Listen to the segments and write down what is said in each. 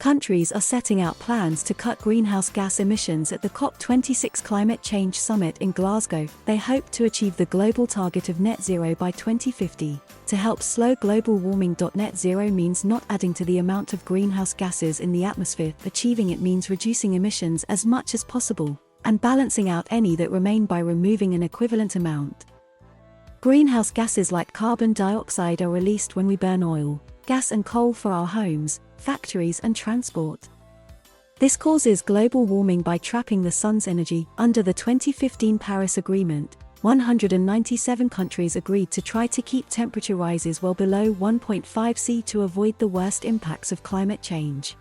Countries are setting out plans to cut greenhouse gas emissions at the COP26 Climate Change Summit in Glasgow. They hope to achieve the global target of net zero by 2050. To help slow global warming. Net zero means not adding to the amount of greenhouse gases in the atmosphere. Achieving it means reducing emissions as much as possible, and balancing out any that remain by removing an equivalent amount. Greenhouse gases like carbon dioxide are released when we burn oil, gas and coal for our homes, factories and transport. This causes global warming by trapping the sun's energy. Under the 2015 Paris Agreement, 197 countries agreed to try to keep temperature rises well below 1.5°C to avoid the worst impacts of climate change.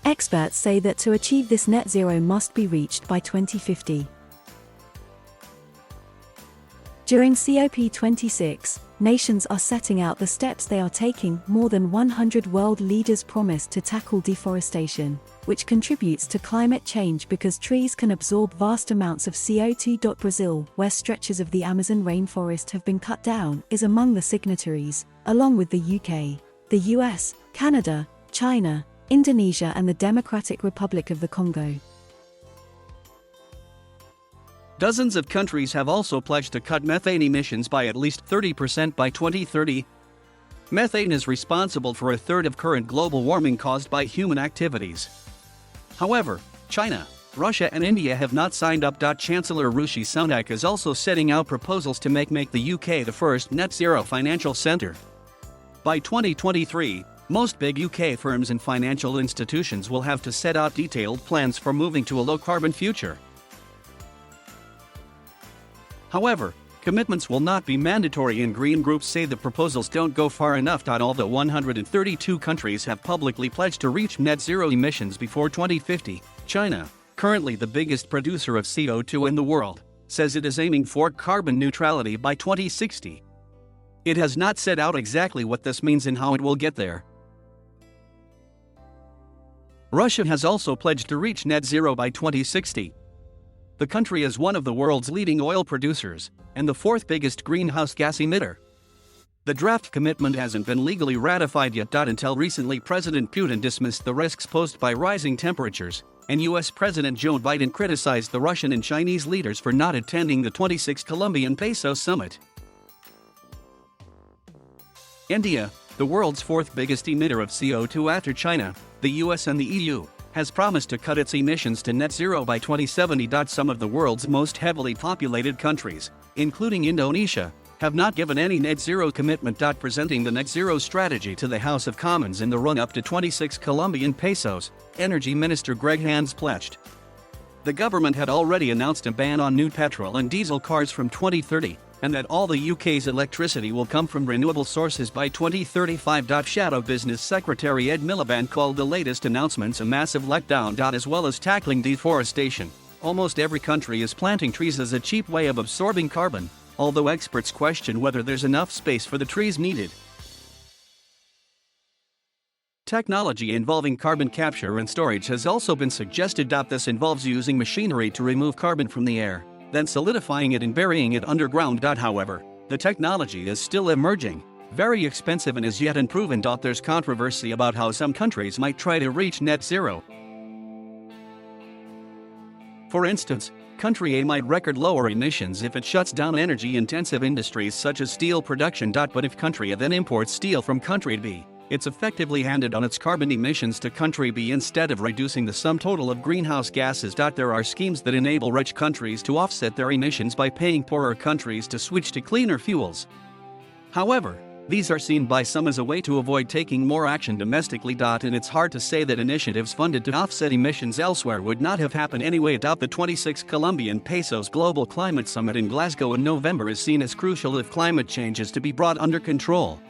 Experts say that to achieve this, net zero must be reached by 2050. During COP26, nations are setting out the steps they are taking. More than 100 world leaders promised to tackle deforestation, which contributes to climate change because trees can absorb vast amounts of CO2. Brazil, where stretches of the Amazon rainforest have been cut down, is among the signatories, along with the UK, the US, Canada, China, Indonesia and the Democratic Republic of the Congo. Dozens of countries have also pledged to cut methane emissions by at least 30% by 2030. Methane is responsible for a third of current global warming caused by human activities. However, China, Russia and India have not signed up. Chancellor Rishi Sunak is also setting out proposals to make the UK the first net zero financial centre. By 2023, most big UK firms and financial institutions will have to set out detailed plans for moving to a low-carbon future. However, commitments will not be mandatory, and green groups say the proposals don't go far enough. Although 132 countries have publicly pledged to reach net zero emissions before 2050, China, currently the biggest producer of CO2 in the world, says it is aiming for carbon neutrality by 2060. It has not set out exactly what this means and how it will get there. Russia has also pledged to reach net zero by 2060. The country is one of the world's leading oil producers, and the fourth biggest greenhouse gas emitter. The draft commitment hasn't been legally ratified yet. Until recently, President Putin dismissed the risks posed by rising temperatures, and US President Joe Biden criticized the Russian and Chinese leaders for not attending the 26th Colombian Peso Summit. India, the world's fourth biggest emitter of CO2 after China, the US and the EU, has promised to cut its emissions to net zero by 2070. Some of the world's most heavily populated countries, including Indonesia, have not given any net zero commitment. Presenting the net zero strategy to the House of Commons in the run-up to 26 Colombian pesos, Energy Minister Greg Hands pledged. The government had already announced a ban on new petrol and diesel cars from 2030, and that all the UK's electricity will come from renewable sources by 2035. Shadow Business Secretary Ed Miliband called the latest announcements a massive letdown. As well as tackling deforestation, almost every country is planting trees as a cheap way of absorbing carbon, although experts question whether there's enough space for the trees needed. Technology involving carbon capture and storage has also been suggested. This involves using machinery to remove carbon from the air, then solidifying it and burying it underground. However, the technology is still emerging, very expensive and as yet unproven. There's controversy about how some countries might try to reach net zero. For instance, Country A might record lower emissions if it shuts down energy-intensive industries such as steel production. But if Country A then imports steel from Country B, it's effectively handed on its carbon emissions to Country B instead of reducing the sum total of greenhouse gases. There are schemes that enable rich countries to offset their emissions by paying poorer countries to switch to cleaner fuels. However, these are seen by some as a way to avoid taking more action domestically. And it's hard to say that initiatives funded to offset emissions elsewhere would not have happened anyway. The 26 Colombian Pesos Global Climate Summit in Glasgow in November is seen as crucial if climate change is to be brought under control.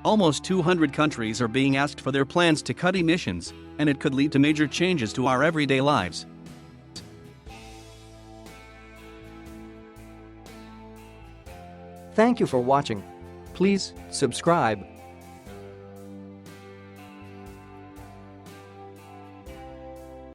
Almost 200 countries are being asked for their plans to cut emissions, and it could lead to major changes to our everyday lives. Thank you for watching. Please subscribe